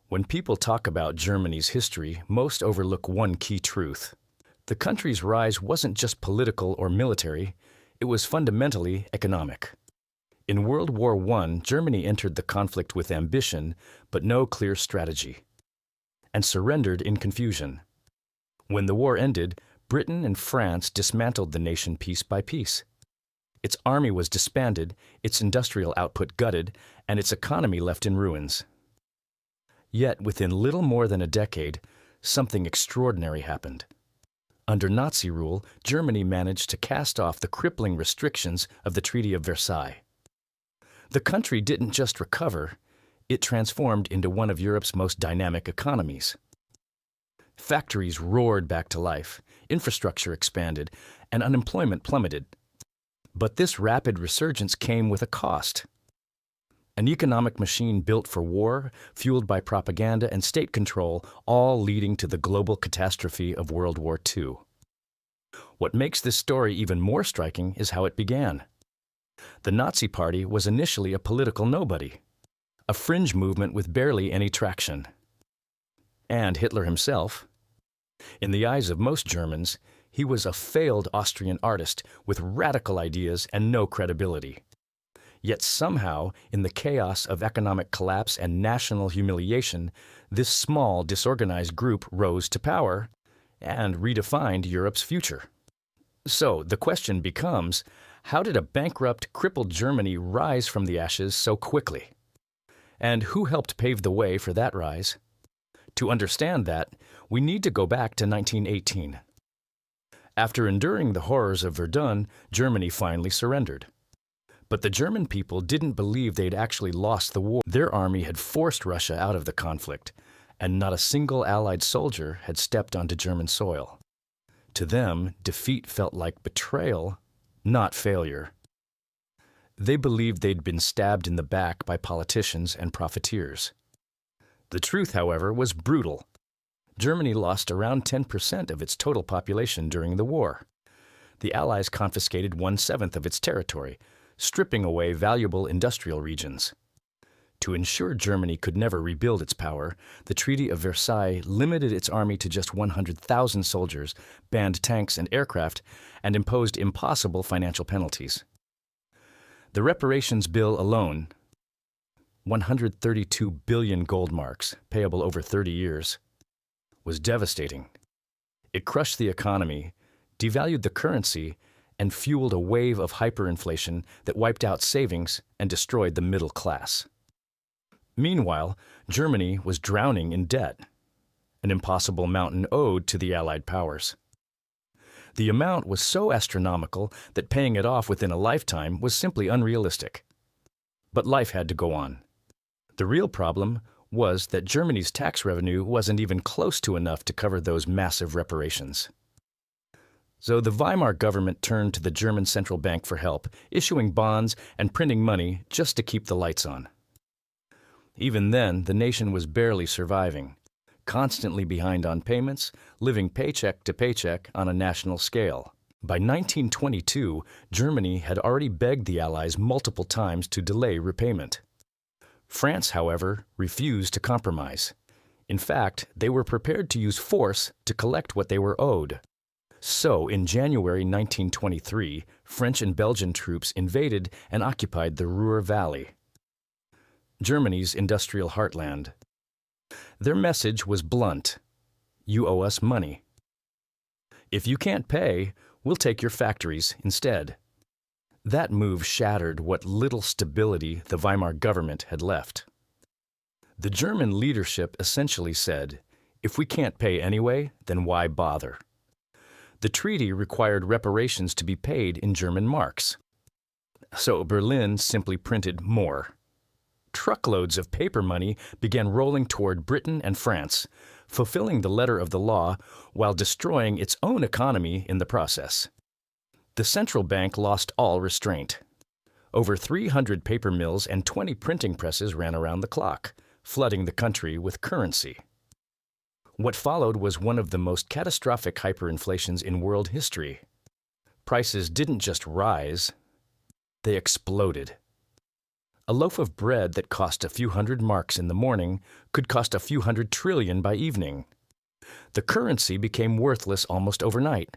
When people talk about Germany's history, most overlook one key truth. The country's rise wasn't just political or military, it was fundamentally economic. In World War I, Germany entered the conflict with ambition, but no clear strategy, and surrendered in confusion. When the war ended, Britain and France dismantled the nation piece by piece. Its army was disbanded, its industrial output gutted, and its economy left in ruins. Yet, within little more than a decade, something extraordinary happened. Under Nazi rule, Germany managed to cast off the crippling restrictions of the Treaty of Versailles. The country didn't just recover, it transformed into one of Europe's most dynamic economies. Factories roared back to life, infrastructure expanded, and unemployment plummeted. But this rapid resurgence came with a cost. An economic machine built for war, fueled by propaganda and state control, all leading to the global catastrophe of World War II. What makes this story even more striking is how it began. The Nazi Party was initially a political nobody, a fringe movement with barely any traction. And Hitler himself, in the eyes of most Germans, he was a failed Austrian artist with radical ideas and no credibility. Yet somehow, in the chaos of economic collapse and national humiliation, this small, disorganized group rose to power and redefined Europe's future. So the question becomes, how did a bankrupt, crippled Germany rise from the ashes so quickly? And who helped pave the way for that rise? To understand that, we need to go back to 1918. After enduring the horrors of Verdun, Germany finally surrendered. But the German people didn't believe they'd actually lost the war. Their army had forced Russia out of the conflict, and not a single Allied soldier had stepped onto German soil. To them, defeat felt like betrayal, not failure. They believed they'd been stabbed in the back by politicians and profiteers. The truth, however, was brutal. Germany lost around 10% of its total population during the war. The Allies confiscated 1/7 of its territory, stripping away valuable industrial regions. To ensure Germany could never rebuild its power, the Treaty of Versailles limited its army to just 100,000 soldiers, banned tanks and aircraft, and imposed impossible financial penalties. The reparations bill alone, 132 billion gold marks, payable over 30 years, was devastating. It crushed the economy, devalued the currency, and fueled a wave of hyperinflation that wiped out savings and destroyed the middle class. Meanwhile, Germany was drowning in debt, an impossible mountain owed to the Allied powers. The amount was so astronomical that paying it off within a lifetime was simply unrealistic. But life had to go on. The real problem was that Germany's tax revenue wasn't even close to enough to cover those massive reparations. So the Weimar government turned to the German central bank for help, issuing bonds and printing money just to keep the lights on. Even then, the nation was barely surviving, constantly behind on payments, living paycheck to paycheck on a national scale. By 1922, Germany had already begged the Allies multiple times to delay repayment. France, however, refused to compromise. In fact, they were prepared to use force to collect what they were owed. So, in January 1923, French and Belgian troops invaded and occupied the Ruhr Valley, Germany's industrial heartland. Their message was blunt: you owe us money. If you can't pay, we'll take your factories instead. That move shattered what little stability the Weimar government had left. The German leadership essentially said, if we can't pay anyway, then why bother? The treaty required reparations to be paid in German marks. So Berlin simply printed more. Truckloads of paper money began rolling toward Britain and France, fulfilling the letter of the law while destroying its own economy in the process. The central bank lost all restraint. Over 300 paper mills and 20 printing presses ran around the clock, flooding the country with currency. What followed was one of the most catastrophic hyperinflations in world history. Prices didn't just rise, they exploded. A loaf of bread that cost a few hundred marks in the morning could cost a few hundred trillion by evening. The currency became worthless almost overnight.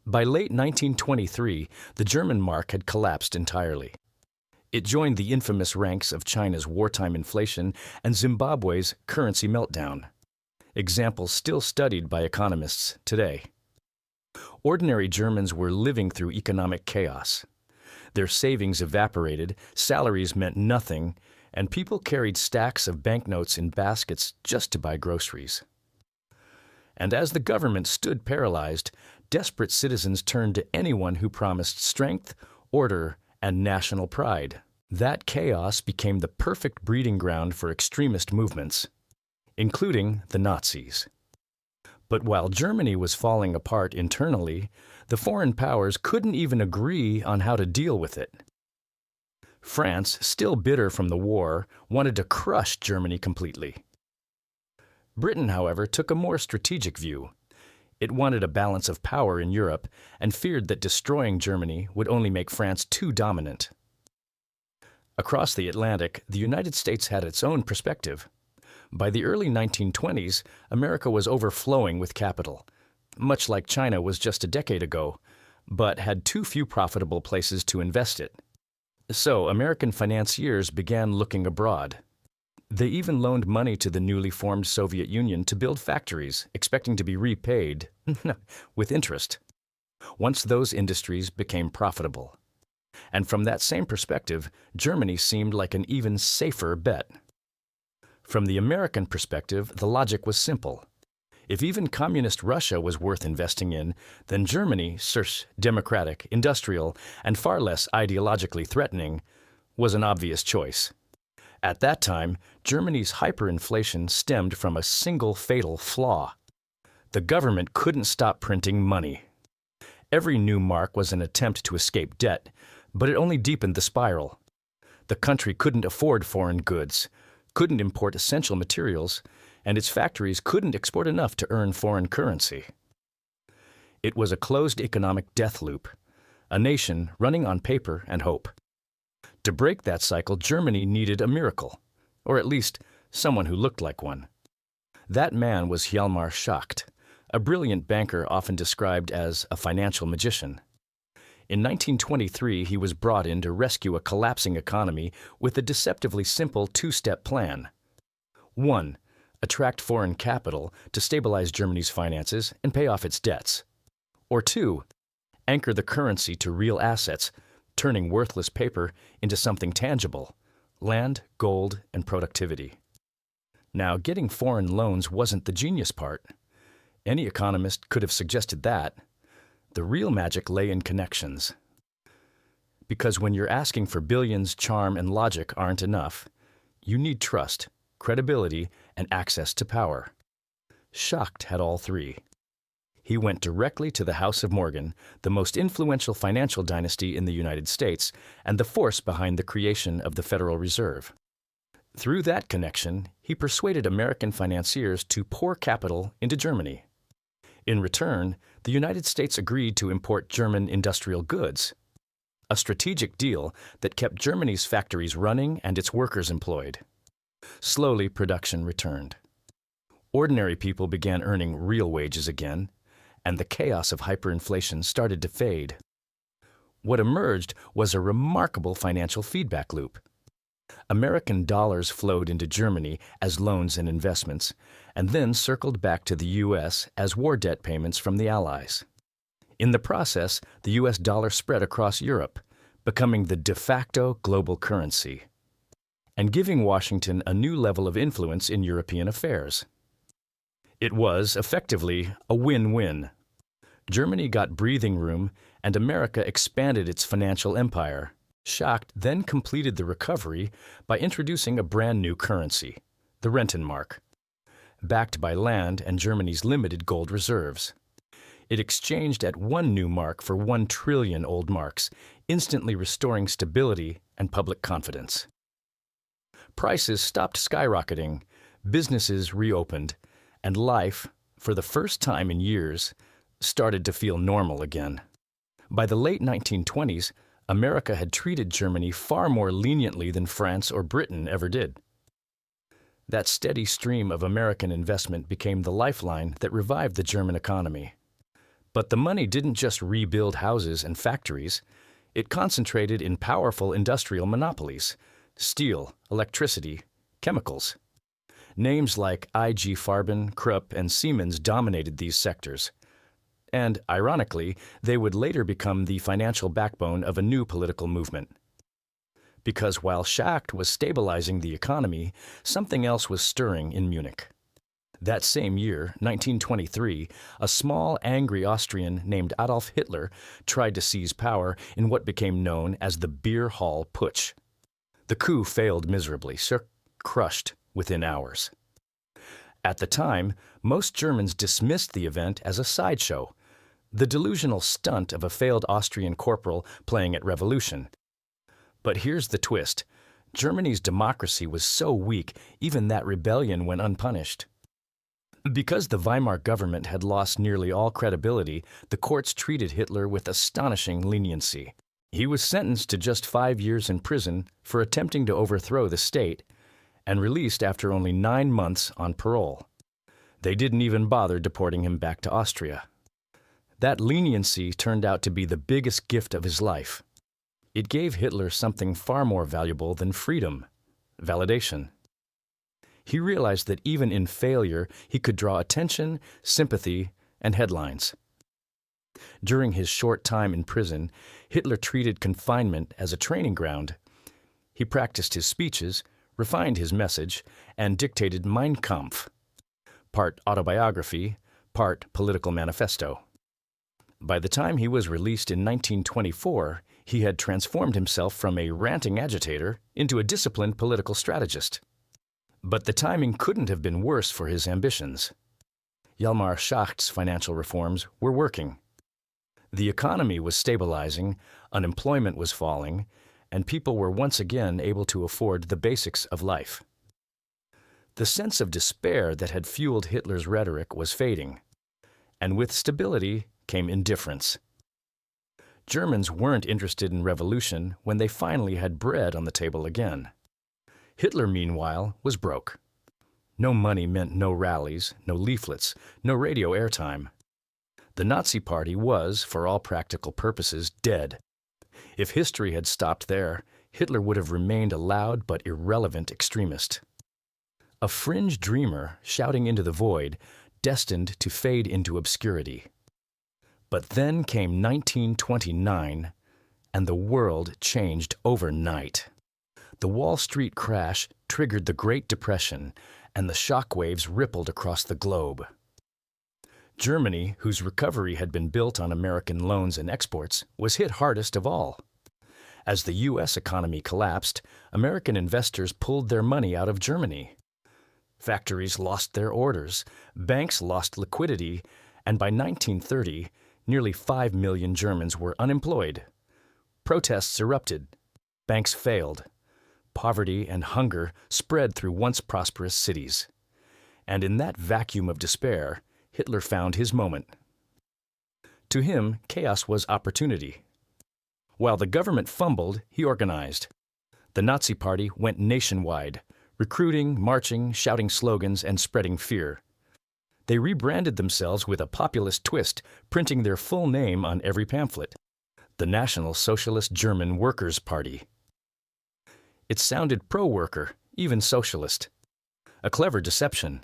By late 1923, the German mark had collapsed entirely. It joined the infamous ranks of China's wartime inflation and Zimbabwe's currency meltdown, examples still studied by economists today. Ordinary Germans were living through economic chaos. Their savings evaporated, salaries meant nothing, and people carried stacks of banknotes in baskets just to buy groceries. And as the government stood paralyzed, desperate citizens turned to anyone who promised strength, order, and national pride. That chaos became the perfect breeding ground for extremist movements, including the Nazis. But while Germany was falling apart internally, the foreign powers couldn't even agree on how to deal with it. France, still bitter from the war, wanted to crush Germany completely. Britain, however, took a more strategic view. It wanted a balance of power in Europe and feared that destroying Germany would only make France too dominant. Across the Atlantic, the United States had its own perspective. By the early 1920s, America was overflowing with capital, much like China was just a decade ago, but had too few profitable places to invest it. So American financiers began looking abroad. They even loaned money to the newly formed Soviet Union to build factories, expecting to be repaid with interest, once those industries became profitable. And from that same perspective, Germany seemed like an even safer bet. From the American perspective, the logic was simple. If even communist Russia was worth investing in, then Germany, democratic, industrial, and far less ideologically threatening, was an obvious choice. At that time, Germany's hyperinflation stemmed from a single fatal flaw. The government couldn't stop printing money. Every new mark was an attempt to escape debt, but it only deepened the spiral. The country couldn't afford foreign goods, couldn't import essential materials, and its factories couldn't export enough to earn foreign currency. It was a closed economic death loop, a nation running on paper and hope. To break that cycle, Germany needed a miracle, or at least someone who looked like one. That man was Hjalmar Schacht, a brilliant banker often described as a financial magician. In 1923, he was brought in to rescue a collapsing economy with a deceptively simple two-step plan. 1. Attract foreign capital to stabilize Germany's finances and pay off its debts. Or 2. Anchor the currency to real assets, turning worthless paper into something tangible: land, gold, and productivity. Now, getting foreign loans wasn't the genius part. Any economist could have suggested that. The real magic lay in connections. Because when you're asking for billions, charm and logic aren't enough. You need trust, credibility, and access to power. Schacht had all three. He went directly to the House of Morgan, the most influential financial dynasty in the United States, and the force behind the creation of the Federal Reserve. Through that connection, he persuaded American financiers to pour capital into Germany. In return, the United States agreed to import German industrial goods, a strategic deal that kept Germany's factories running and its workers employed. Slowly, production returned. Ordinary people began earning real wages again, and the chaos of hyperinflation started to fade. What emerged was a remarkable financial feedback loop. American dollars flowed into Germany as loans and investments, and then circled back to the U.S. as war debt payments from the Allies. In the process, the U.S. dollar spread across Europe, becoming the de facto global currency, and giving Washington a new level of influence in European affairs. It was, effectively, a win-win. Germany got breathing room, and America expanded its financial empire. Schacht then completed the recovery by introducing a brand new currency, the Rentenmark, backed by land and Germany's limited gold reserves. It exchanged at one new mark for 1 trillion old marks, instantly restoring stability and public confidence. Prices stopped skyrocketing, businesses reopened, and life, for the first time in years, started to feel normal again. By the late 1920s, America had treated Germany far more leniently than France or Britain ever did. That steady stream of American investment became the lifeline that revived the German economy. But the money didn't just rebuild houses and factories. It concentrated in powerful industrial monopolies: steel, electricity, chemicals. Names like IG Farben, Krupp, and Siemens dominated these sectors. And, ironically, they would later become the financial backbone of a new political movement. Because while Schacht was stabilizing the economy, something else was stirring in Munich. That same year, 1923, a small, angry Austrian named Adolf Hitler tried to seize power in what became known as the Beer Hall Putsch. The coup failed miserably, crushed within hours. At the time, most Germans dismissed the event as a sideshow, the delusional stunt of a failed Austrian corporal playing at revolution. But here's the twist. Germany's democracy was so weak, even that rebellion went unpunished. Because the Weimar government had lost nearly all credibility, the courts treated Hitler with astonishing leniency. He was sentenced to just 5 years in prison for attempting to overthrow the state, and released after only 9 months on parole. They didn't even bother deporting him back to Austria. That leniency turned out to be the biggest gift of his life. It gave Hitler something far more valuable than freedom: validation. He realized that even in failure, he could draw attention, sympathy, and headlines. During his short time in prison, Hitler treated confinement as a training ground. He practiced his speeches, refined his message, and dictated Mein Kampf, part autobiography, part political manifesto. By the time he was released in 1924, he had transformed himself from a ranting agitator into a disciplined political strategist. But the timing couldn't have been worse for his ambitions. Hjalmar Schacht's financial reforms were working. The economy was stabilizing, unemployment was falling, and people were once again able to afford the basics of life. The sense of despair that had fueled Hitler's rhetoric was fading, and with stability came indifference. Germans weren't interested in revolution when they finally had bread on the table again. Hitler, meanwhile, was broke. No money meant no rallies, no leaflets, no radio airtime. The Nazi Party was, for all practical purposes, dead. If history had stopped there, Hitler would have remained a loud but irrelevant extremist. A fringe dreamer shouting into the void, destined to fade into obscurity. But then came 1929, and the world changed overnight. The Wall Street crash triggered the Great Depression, and the shockwaves rippled across the globe. Germany, whose recovery had been built on American loans and exports, was hit hardest of all. As the U.S. economy collapsed, American investors pulled their money out of Germany. Factories lost their orders, banks lost liquidity, and by 1930, nearly 5 million Germans were unemployed. Protests erupted. Banks failed. Poverty and hunger spread through once prosperous cities. And in that vacuum of despair, Hitler found his moment. To him, chaos was opportunity. While the government fumbled, he organized. The Nazi Party went nationwide, recruiting, marching, shouting slogans, and spreading fear. They rebranded themselves with a populist twist, printing their full name on every pamphlet: the National Socialist German Workers' Party. It sounded pro-worker, even socialist. A clever deception.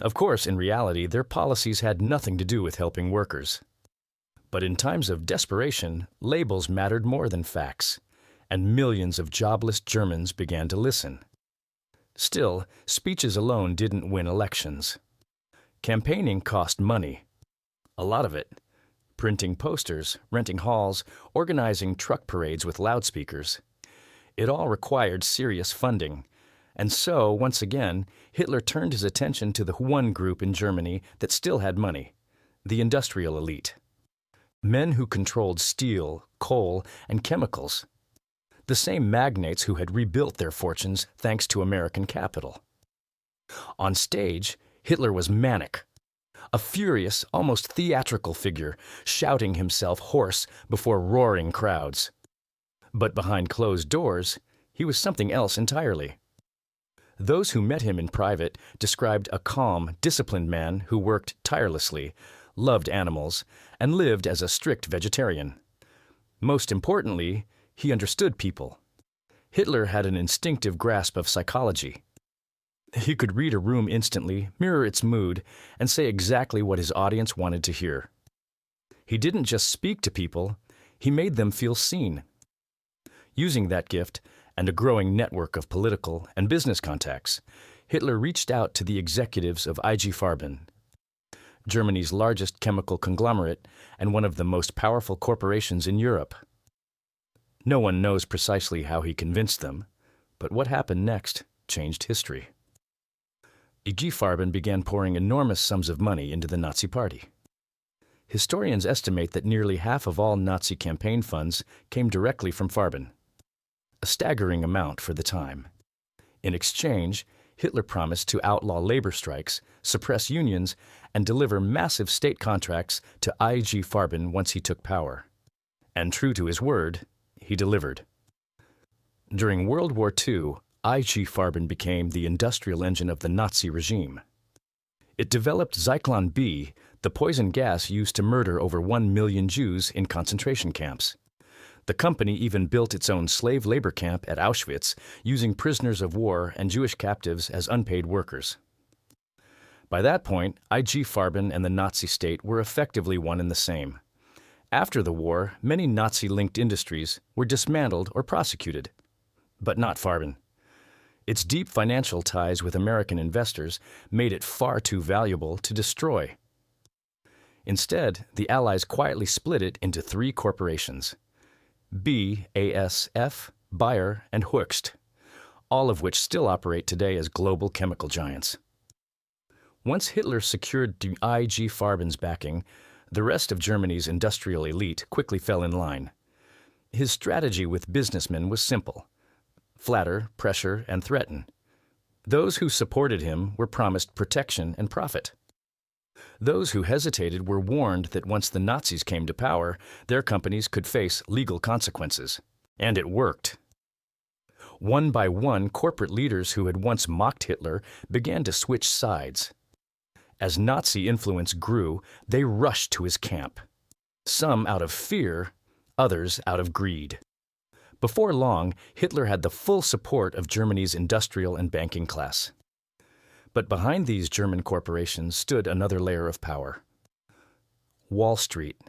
Of course, in reality, their policies had nothing to do with helping workers. But in times of desperation, labels mattered more than facts, and millions of jobless Germans began to listen. Still, speeches alone didn't win elections. Campaigning cost money. A lot of it. Printing posters, renting halls, organizing truck parades with loudspeakers. It all required serious funding. And so, once again, Hitler turned his attention to the one group in Germany that still had money: the industrial elite. Men who controlled steel, coal, and chemicals. The same magnates who had rebuilt their fortunes thanks to American capital. On stage, Hitler was manic. A furious, almost theatrical figure, shouting himself hoarse before roaring crowds. But behind closed doors, he was something else entirely. Those who met him in private described a calm, disciplined man who worked tirelessly, loved animals, and lived as a strict vegetarian. Most importantly, he understood people. Hitler had an instinctive grasp of psychology. He could read a room instantly, mirror its mood, and say exactly what his audience wanted to hear. He didn't just speak to people, he made them feel seen. Using that gift and a growing network of political and business contacts, Hitler reached out to the executives of IG Farben, Germany's largest chemical conglomerate and one of the most powerful corporations in Europe. No one knows precisely how he convinced them, but what happened next changed history. IG Farben began pouring enormous sums of money into the Nazi Party. Historians estimate that nearly half of all Nazi campaign funds came directly from Farben, a staggering amount for the time. In exchange, Hitler promised to outlaw labor strikes, suppress unions, and deliver massive state contracts to IG Farben once he took power. And true to his word, he delivered. During World War II, IG Farben became the industrial engine of the Nazi regime. It developed Zyklon B, the poison gas used to murder over 1 million Jews in concentration camps. The company even built its own slave labor camp at Auschwitz, using prisoners of war and Jewish captives as unpaid workers. By that point, IG Farben and the Nazi state were effectively one and the same. After the war, many Nazi-linked industries were dismantled or prosecuted, but not Farben. Its deep financial ties with American investors made it far too valuable to destroy. Instead, the Allies quietly split it into 3 corporations: BASF, Bayer, and Hoechst, all of which still operate today as global chemical giants. Once Hitler secured IG Farben's backing, the rest of Germany's industrial elite quickly fell in line. His strategy with businessmen was simple: flatter, pressure, and threaten. Those who supported him were promised protection and profit. Those who hesitated were warned that once the Nazis came to power, their companies could face legal consequences. And it worked. One by one, corporate leaders who had once mocked Hitler began to switch sides. As Nazi influence grew, they rushed to his camp. Some out of fear, others out of greed. Before long, Hitler had the full support of Germany's industrial and banking class. But behind these German corporations stood another layer of power: Wall Street.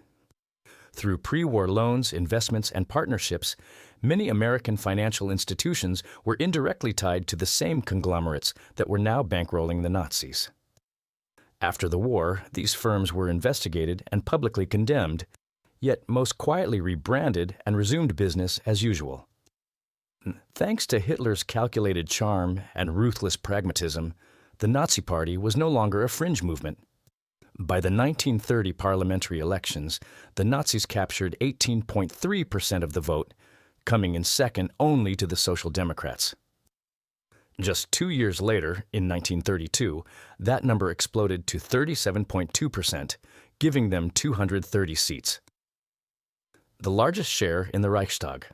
Through pre-war loans, investments, and partnerships, many American financial institutions were indirectly tied to the same conglomerates that were now bankrolling the Nazis. After the war, these firms were investigated and publicly condemned, yet most quietly rebranded and resumed business as usual. Thanks to Hitler's calculated charm and ruthless pragmatism, the Nazi Party was no longer a fringe movement. By the 1930 parliamentary elections, the Nazis captured 18.3% of the vote, coming in second only to the Social Democrats. Just 2 years later, in 1932, that number exploded to 37.2%, giving them 230 seats, the largest share in the Reichstag.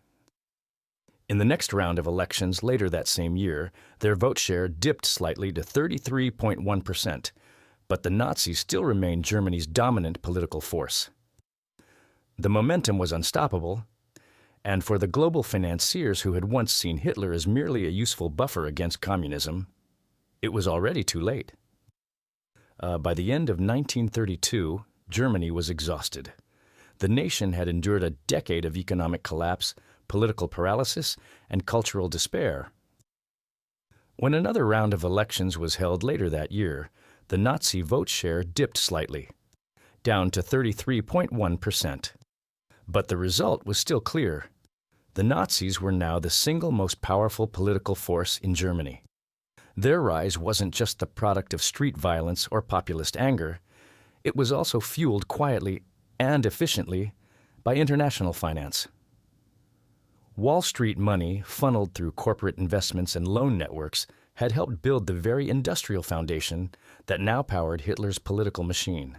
In the next round of elections later that same year, their vote share dipped slightly to 33.1%, but the Nazis still remained Germany's dominant political force. The momentum was unstoppable, and for the global financiers who had once seen Hitler as merely a useful buffer against communism, it was already too late. By the end of 1932, Germany was exhausted. The nation had endured a decade of economic collapse, political paralysis, and cultural despair. When another round of elections was held later that year, the Nazi vote share dipped slightly, down to 33.1%. But the result was still clear. The Nazis were now the single most powerful political force in Germany. Their rise wasn't just the product of street violence or populist anger. It was also fueled quietly and efficiently by international finance. Wall Street money, funneled through corporate investments and loan networks, had helped build the very industrial foundation that now powered Hitler's political machine.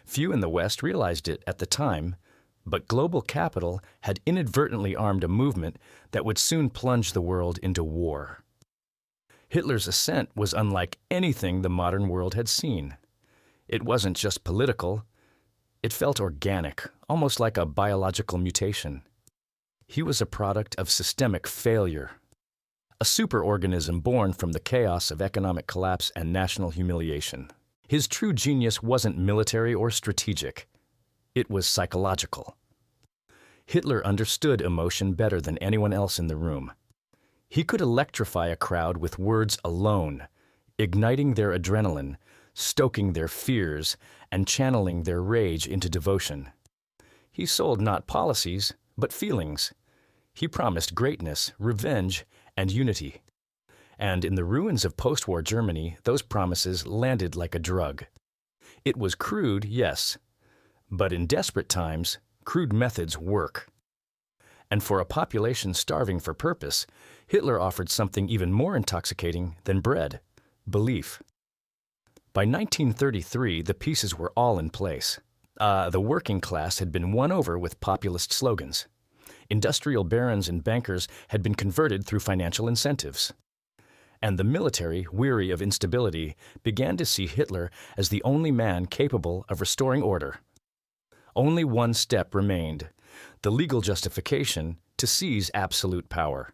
Few in the West realized it at the time, But global capital had inadvertently armed a movement that would soon plunge the world into war. Hitler's ascent was unlike anything the modern world had seen. It wasn't just political. It felt organic, almost like a biological mutation. He was a product of systemic failure, a superorganism born from the chaos of economic collapse and national humiliation. His true genius wasn't military or strategic. It was psychological. Hitler understood emotion better than anyone else in the room. He could electrify a crowd with words alone, igniting their adrenaline, stoking their fears, and channeling their rage into devotion. He sold not policies, but feelings. He promised greatness, revenge, and unity. And in the ruins of post-war Germany, those promises landed like a drug. It was crude, yes, but in desperate times, crude methods work. And for a population starving for purpose, Hitler offered something even more intoxicating than bread: belief. By 1933, the pieces were all in place. The working class had been won over with populist slogans. Industrial barons and bankers had been converted through financial incentives. And the military, weary of instability, began to see Hitler as the only man capable of restoring order. Only one step remained: the legal justification to seize absolute power.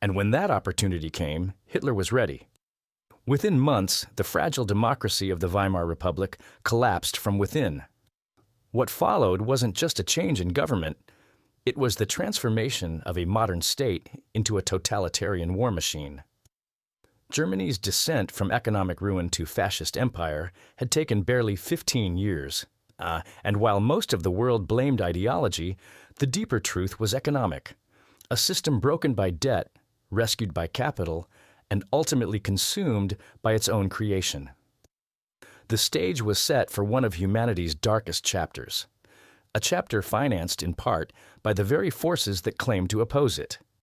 And when that opportunity came, Hitler was ready. Within months, the fragile democracy of the Weimar Republic collapsed from within. What followed wasn't just a change in government. It was the transformation of a modern state into a totalitarian war machine. Germany's descent from economic ruin to fascist empire had taken barely 15 years. And while most of the world blamed ideology, the deeper truth was economic. A system broken by debt, rescued by capital, and ultimately consumed by its own creation. The stage was set for one of humanity's darkest chapters, a chapter financed in part by the very forces that claimed to oppose it.